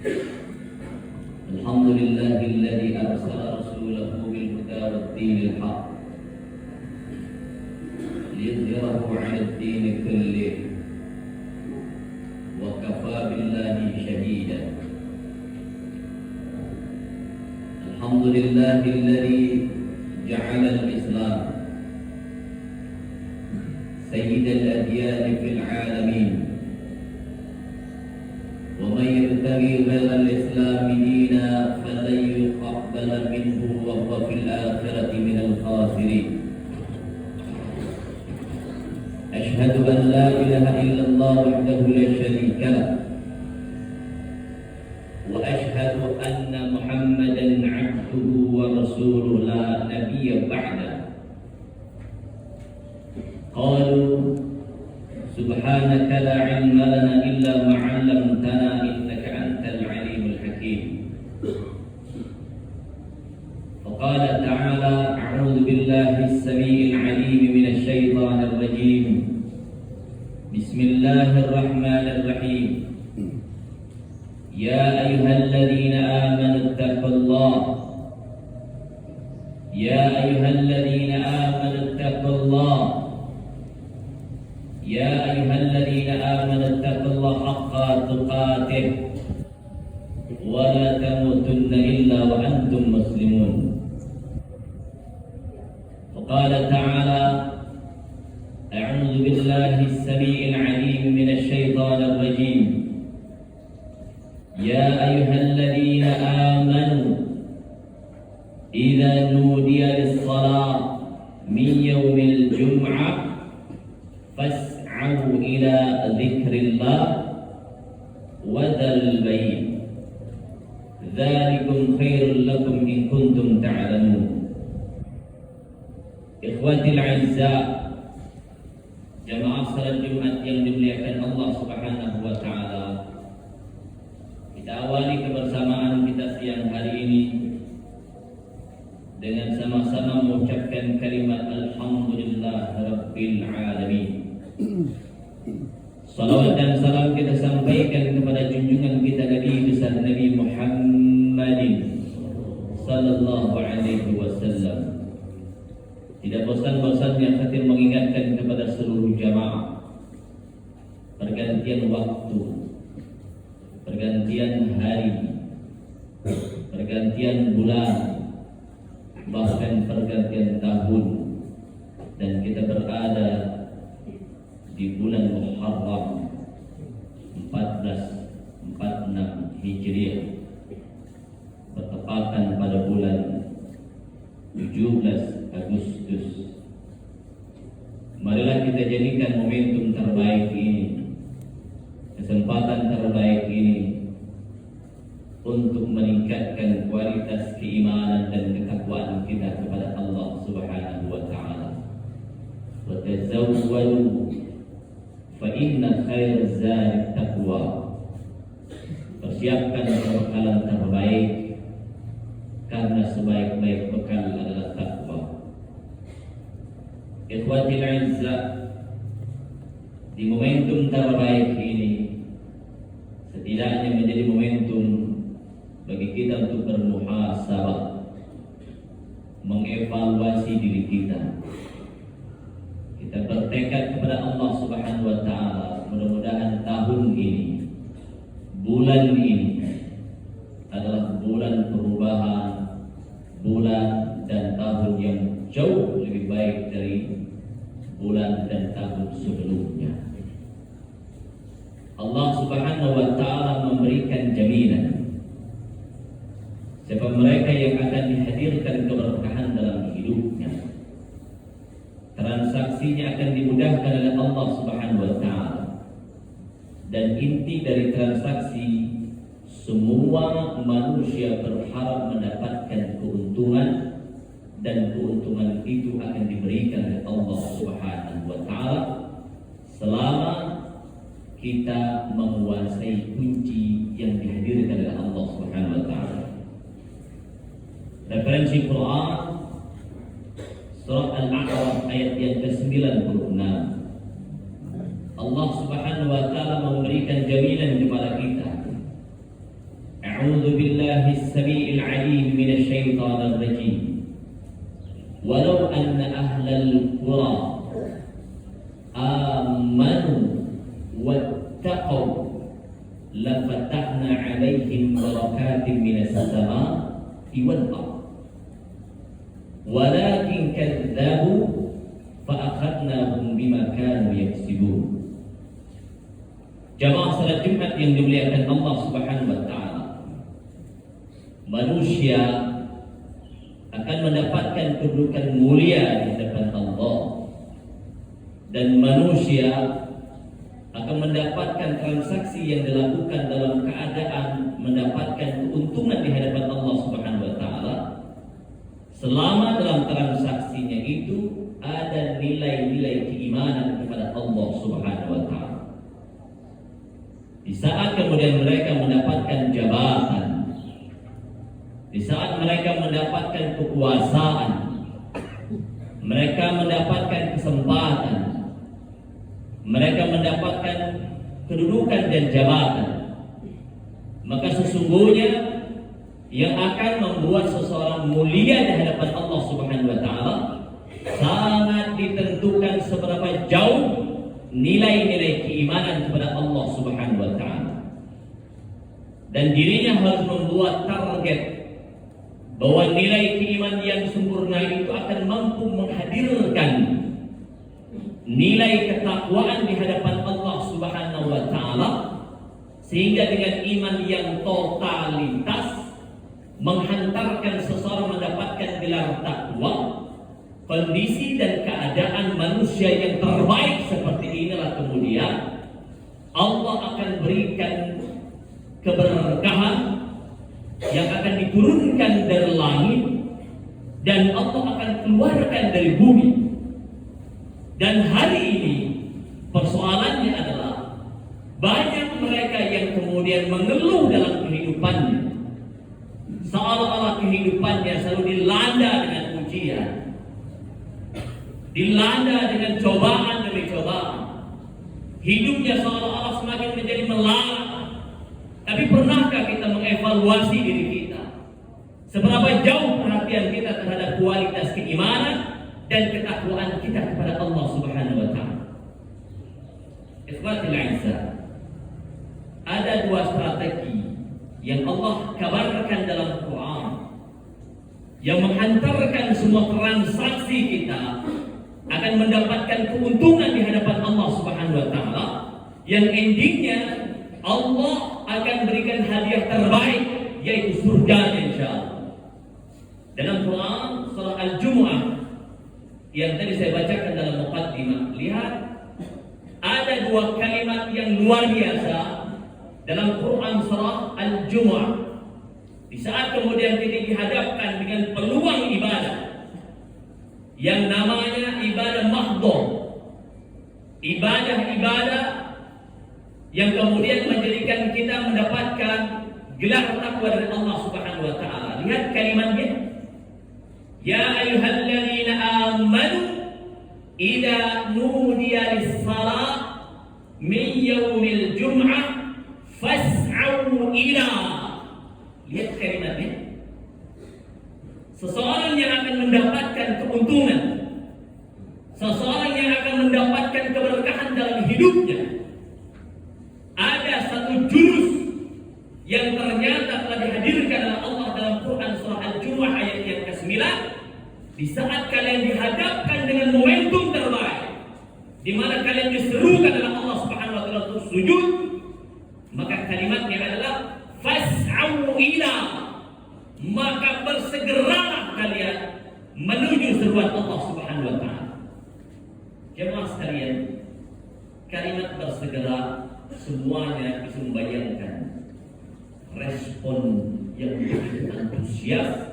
الحمد لله الذي أرسل رسوله بالهدى والدين الحق ليظهره على الدين كله وكفى بالله شهيدا. الحمد لله الذي جعل الإسلام سيد الأديان في العالمين، ومن يبتغي غير الإسلام دينا فلن يقبل منه وهو في الآخرة من الخاسرين. أشهد أن لا إله إلا الله وحده لا شريك له، وأشهد أن محمدا عبده ورسوله لا نبي بعده. قالوا سبحانك لا علم لنا إلا ما علمتنا إنك أنت العليم الحكيم. وقال تعالى: أعوذ بالله السميع العليم من الشيطان الرجيم. بسم الله الرحمن الرحيم. يا أيها الذين آمنوا اتقوا الله يا أيها الذين آمنوا اتقوا الله يا أيها الذين آمنوا اتقوا الله حق تقاته ولا تموتن إلا وأنتم مسلمون. وقال تعالى: أعوذ بالله السميع العليم من الشيطان الرجيم. يا أيها الذين آمنوا إذا نودي للصلاة من يوم الجمعة فاسعوا إلى ذكر الله وذروا البيع ذلكم خير لكم إن كنتم تعلمون. Ikhwati al-'azzaa, jamaah salat Jumat yang dimuliakan Allah Subhanahu wa taala. Kita awali kebersamaan kita siang hari ini dengan sama-sama mengucapkan kalimat alhamdulillah rabbil alamin. Salawat dan salam kita sampaikan kepada junjungan kita Nabi besar Nabi Muhammadin sallallahu alaihi wasallam. Tidak bosan-bosannya khatir mengingatkan kepada seluruh jamaah pergantian waktu, pergantian hari, pergantian bulan, bahkan pergantian tahun, dan kita berada di bulan Muharram 1446 Hijriah, bertepatan pada bulan 17 Agustus. Marilah kita jadikan momentum terbaik ini, kesempatan terbaik ini untuk meningkatkan kualitas keimanan dan ketakwaan kita kepada Allah Subhanahu wa taala. Wa tazawwadu fa inna khairaz zadi taqwa. Persiapkan perbekalan terbaik karena sebaik-baik bekal adalah takwa. Ikhwatil izzah, di momentum terbaik ini setidaknya menjadi momentum bagi kita untuk bermuhasabah, mengevaluasi diri kita. Kita bertekad kepada Allah Subhanahu wa taala, mudah-mudahan tahun ini, bulan ini adalah bulan perubahan, bulan dan tahun yang jauh lebih baik dari bulan dan tahun sebelumnya. Allah Subhanahu wa taala memberikan jaminan siapa mereka yang akan dihadirkan keberkahan dalam hidupnya, transaksinya akan dimudahkan oleh Allah Subhanahu wa taala. Dan inti dari transaksi, semua manusia berharap mendapatkan keuntungan, dan keuntungan itu akan diberikan oleh Allah Subhanahu wa taala selama kita menguasai kunci yang dihadirkan oleh Allah Subhanahu wa taala. Referensi Quran Surah Al-A'raf ayat yang ke-96. Allah Subhanahu wa taala memberikan jaminan kepada kita A'udzu billahi as-sami'il 'alim minasy syaithanir rajim. Walau anna ahlal qura amanu wattaqaw lafatahna 'alaihim barakatin minas sama'i wal ardh. Walakin kadzdzabu fa'akhadnahum bima kanu yaksibun. Jamaah salat Jumat yang dimuliakan Allah Subhanahu wa taala. Manusia akan mendapatkan kedudukan mulia di hadapan Allah, dan manusia akan mendapatkan transaksi yang dilakukan dalam keadaan mendapatkan keuntungan di hadapan Allah Subhanahu wa taala selama dalam transaksinya itu ada nilai-nilai keimanan kepada Allah Subhanahu wa taala. Di saat kemudian mereka mendapatkan jabatan, di saat mereka mendapatkan kekuasaan, mereka mendapatkan kesempatan, mereka mendapatkan kedudukan dan jabatan, maka sesungguhnya yang akan membuat seseorang mulia di hadapan Allah Subhanahu wa taala sangat ditentukan seberapa jauh nilai-nilai keimanan kepada Allah Subhanahu wa taala. Dan dirinya harus membuat target bahwa nilai keimanan yang sempurna itu akan mampu menghadirkan nilai ketakwaan di hadapan Allah Subhanahu wa taala, sehingga dengan iman yang totalitas menghantarkan seseorang mendapatkan gelar takwa. Kondisi dan keadaan manusia yang terbaik seperti inilah kemudian Allah akan berikan keberkahan yang akan diturunkan dari langit, dan Allah akan keluarkan dari bumi. Dan hari ini persoalannya adalah banyak mereka yang kemudian mengeluh dalam kehidupannya, seolah-olah kehidupannya selalu dilanda dengan ujian, dilanda dengan cobaan demi cobaan. Hidupnya seolah-olah semakin menjadi melarat. Tapi pernahkah kita mengevaluasi diri kita? Seberapa jauh perhatian kita terhadap kualitas keimanan dan ketakwaan kita kepada Allah Subhanahu wa taala? Ikhwatul Aizza, ada dua strategi yang Allah kabarkan dalam Quran yang menghantarkan semua transaksi kita akan mendapatkan keuntungan di hadapan Allah Subhanahu wa taala, yang endingnya Allah akan berikan hadiah terbaik, yaitu surga insyaallah. Dalam Quran surah Al-Jumu'ah yang tadi saya bacakan dalam muqaddimah, lihat ada dua kalimat yang luar biasa dalam Quran surah Al-Jumu'ah. Di saat kemudian kita dihadapkan dengan peluang ibadah yang namanya ibadah mahdhah, ibadah-ibadah yang kemudian menjadikan kita mendapatkan gelar takwa dari Allah Subhanahu wa taala. Lihat kalimatnya, ya ayyuhalladzina amanu idza nudiya lis-salah min yaumil jum'ah fas'au ila. Lihat kalimatnya. Seseorang yang akan mendapatkan keuntungan, seseorang yang akan mendapatkan keberkahan dalam hidupnya, ada satu jurus yang ternyata telah dihadirkan oleh Allah dalam Quran surah Al-Jumu'ah ayat yang ke-9. Di saat kalian dihadapkan dengan momentum terbaik, di mana kalian diserukan oleh Allah Subhanahu wa taala untuk sujud, maka kalimatnya adalah fas'au ila, maka bersegeralah kalian menuju seruan Allah Subhanahu wa taala. Jemaah sekalian, kalimat bersegera semuanya bisa membayangkan respon yang begitu antusias,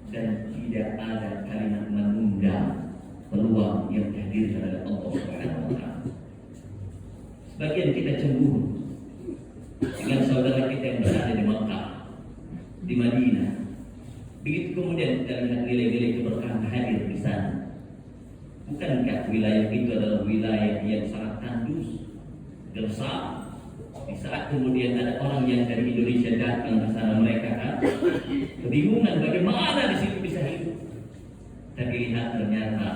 dan tidak ada kalimat menunda peluang yang dihadirkan oleh Allah Subhanahu wa taala. Sebagian kita cemburu dengan saudara kita yang berada di Makkah, di Madinah. Begitu kemudian kita lihat nilai-nilai keberkahan hadir di sana. Bukankah wilayah itu adalah wilayah yang sangat tandus, gersam, Di saat kemudian ada orang yang dari Indonesia datang ke sana, mereka kan kebingungan bagaimana di situ bisa hidup. Tapi lihat ternyata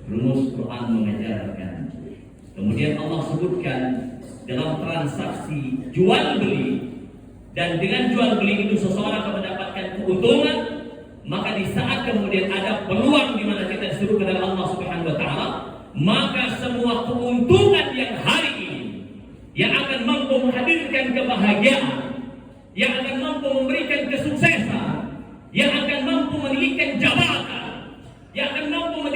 rumus Quran mengajarkan. Kemudian Allah sebutkan dalam transaksi jual beli, dan dengan jual beli itu seseorang akan mendapatkan keuntungan. Maka di saat kemudian ada peluang di mana kita disuruh kepada Allah Subhanahu wa taala, maka semua keuntungan yang hari ini yang akan mampu menghadirkan kebahagiaan, yang akan mampu memberikan kesuksesan, yang akan mampu mendirikan jabatan, yang akan mampu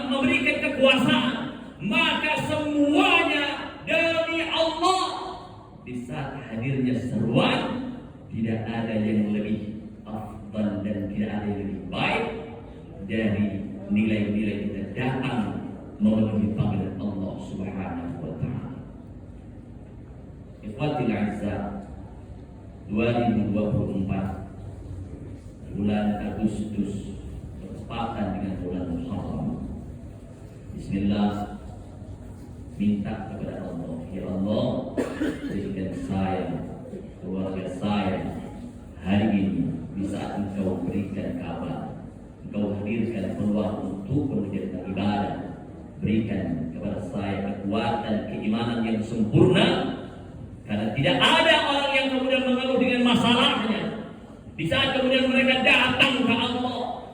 memberikan kekuasaan, maka semuanya dari Allah. Di saat hadirnya seruan, tidak ada yang lebih afdal dan tidak ada yang lebih baik dari nilai-nilai kita datang memenuhi panggilan Allah Subhanahu wa taala. Ikhwatil Azzah, 2024 bulan Agustus bertepatan dengan bulan Muharram. Bismillah, minta kepada Allah, ya Allah, berikan saya, keluarga saya hari ini di saat Engkau berikan kabar, Engkau hadirkan peluang untuk kemudian beribadah, berikan kepada saya kekuatan keimanan yang sempurna, karena tidak ada orang yang kemudian mengeluh dengan masalahnya. Di saat kemudian mereka datang ke Allah,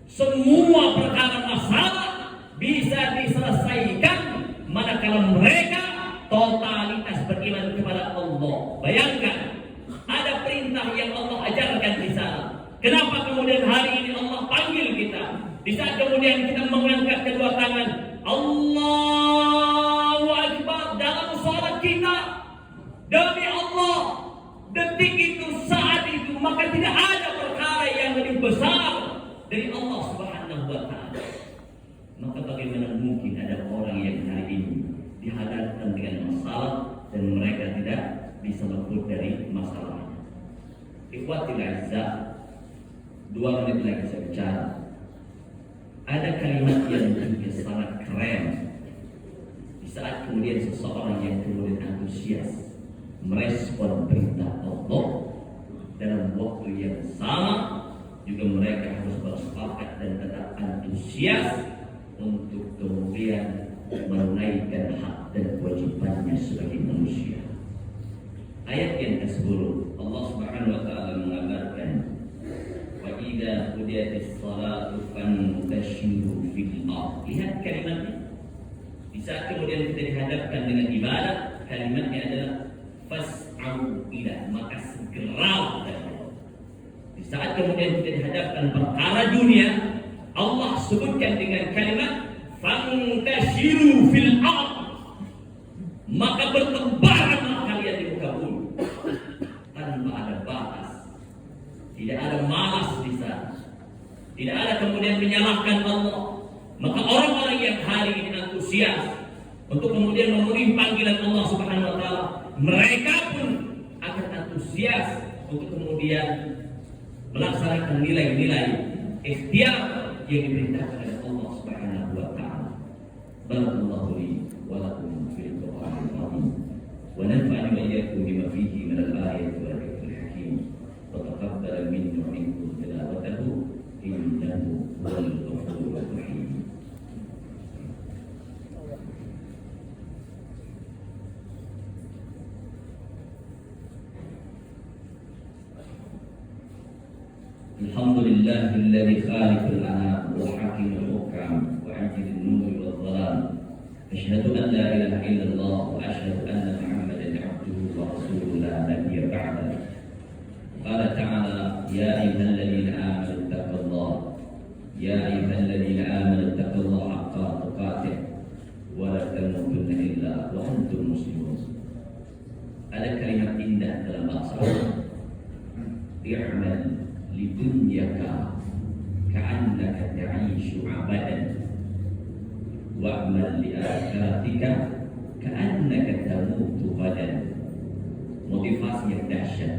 semua perkara masalah bisa diselesaikan manakala mereka totalitas beriman kepada Allah. Bayangkan, ada perintah yang Allah ajarkan di sana. Kenapa kemudian hari ini Allah panggil kita? Di saat kemudian kita mengangkat kedua tangan, Allahu Akbar dalam salat kita, demi Allah, detik itu, saat itu, maka tidak ada perkara yang lebih besar dari Allah Subhanahu wa taala. Maka bagaimana mungkin ada orang yang hari ini dihadapkan dengan masalah dan mereka tidak bisa lepas dari masalahnya? Ikhwatil Azzah, 2 menit lagi saya bicara. Ada kalimat yang juga sangat keren. Di saat kemudian seseorang yang kemudian antusias merespon perintah Allah, dalam waktu yang sama juga mereka harus bersepakat dan tetap antusias untuk kemudian menunaikan hak dan kewajibannya sebagai manusia. Ayat yang ke-10, Allah Subhanahu wa taala mengatakan, wa idza qudiyatis salatu fantashiru fil ardh. Lihat kalimatnya. Di saat kemudian kita dihadapkan dengan ibadah, kalimatnya adalah fas'au ila, maka segera. Di saat kemudian kita dihadapkan perkara dunia, Allah sebutkan dengan kalimat fantashiru fil ardh, maka bertebaranlah kalian di muka bumi tanpa ada batas. Tidak ada malas di sana, tidak ada kemudian menyalahkan Allah. Maka orang-orang yang hari ini antusias untuk kemudian memenuhi panggilan Allah Subhanahu wa taala, mereka pun akan antusias untuk kemudian melaksanakan nilai-nilai ikhtiar yang diperintahkan oleh Allah Subhanahu wa taala. Barakallahu li wa lakum fil Qur'anil azim wa nafa'ani wa iyyakum bima fihi min al-ayati wal dhikril hakim wa taqabbal minni wa minkum tilawatahu innahu huwal ghafurur rahim. Alhamdulillah alladhi khaliqul anam wa hakimul hukam wa ajilul nur wal dhalam. Asyhadu an la ilaha illallah wa asyhadu anna Muhammadan abduhu wa rasuluhu la nabiyya ba'dahu. Qala ta'ala, ya ayyuhalladzina amanu taqullaha, ya ayyuhalladzina amanu taqullaha haqqa tuqatih wa la tamutunna illa wa antum muslimun. Ada kalimat indah dalam bahasa Arab. I'mal lidunyaka ka'annaka ta'ishu abadan wa'mal li'akhiratika ka'annaka tamutu badan. Motivasi yang dahsyat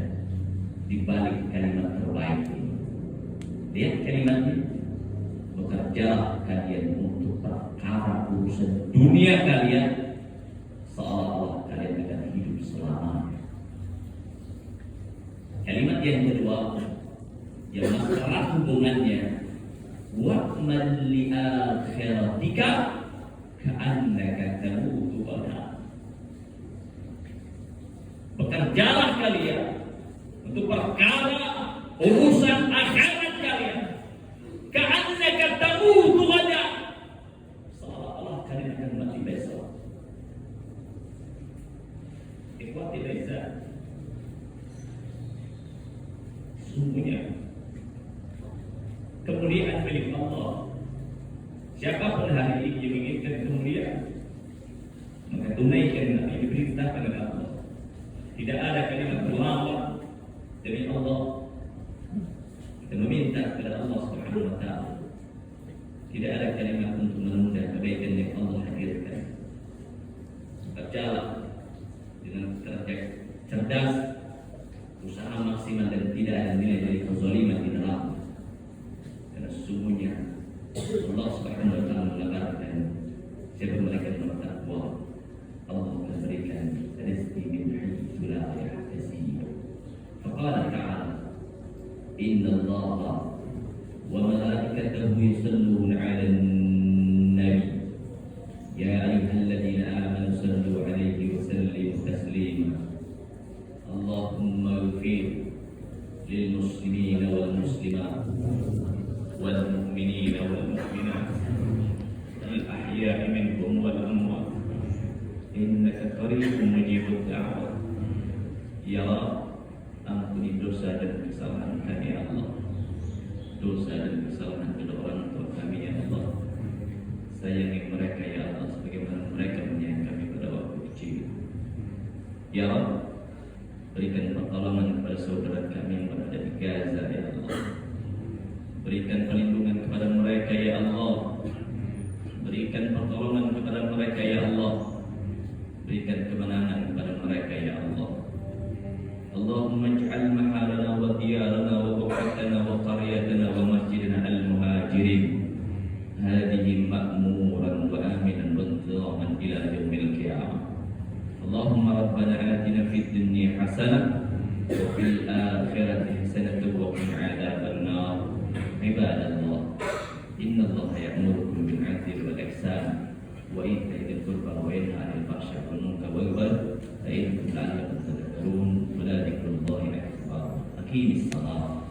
di balik kalimat terbaik ini. Lihat kalimatnya, bekerjalah kalian untuk perkara urusan dunia kalian seolah-olah kalian akan hidup selama selamat. Kalimat yang kedua yang masih erat hubungannya, wa'mal li akhiratika ka'annaka tamutu ghadan. Bekerjalah kalian untuk perkara urusan akhirat kalian, ka'annaka tamutu ghadan, seolah-olah kalian akan mati besok. Ikhwati laisa, sungguhnya kemuliaan milik Allah. Siapapun hari ini yang menginginkan kemuliaan, maka tunaikan apa yang diperintahkan oleh Allah. Tidak ada kalimat berlawan dari Allah. Kita meminta kepada Allah Subhanahu wa Ta'ala. Tidak ada kalimat untuk menunda kebaikan yang Allah hadirkan. Berjalan dengan cerdas, usaha maksimal, dan tidak ada nilai dari kezaliman di dalam. Karena sesungguhnya Allah Subhanahu wa Ta'ala mengatakan, siapa mereka yang bertakwa, Allah akan berikan rezeki min haitsu la yahtasib. Faqala ta'ala, inna Allaha wa malaikatahu yusalluna 'alan nabi ya ayyuhalladzina amanu sallu 'alaihi wa sallimu taslima. Allahumma ighfir lil muslimina wal muslimat wal mu'minina wal mu'minat al ahya'i minhum wal amwat innaka qaribun mujibud da'wat. Ya Rabb, ampuni dosa dan kesalahan kami ya Allah, dosa dan kesalahan kedua orang tua kami ya Allah. Sayangi mereka ya Allah sebagaimana mereka menyayangi kami pada waktu kecil. Ya Rabb, berikan pertolongan kepada saudara kami yang berada di Gaza ya Allah. Berikan perlindungan kepada mereka ya Allah. Berikan pertolongan kepada mereka ya Allah. Berikan kemenangan kepada mereka ya Allah. Allahumma ij'al mahalana wa diyarana wa buqatana wa qaryatana wa masjidana al-muhajirin hadhihi ma'muran wa aminan wa intiraman ila yaumil qiyamah. Allahumma rabbana atina fid dunya hasanah wa fil akhirati hasanah wa qina adzaban nar. Ibadallah, inna Allah ya'murukum bil 'adli wal ihsan wa ita'i dzil qurba wa yanha 'anil fahsya'i wal munkari wal baghi ya'idukum la'allakum tadhakkarun. Wa la dzikrullahi akbar. Aqimis shalah.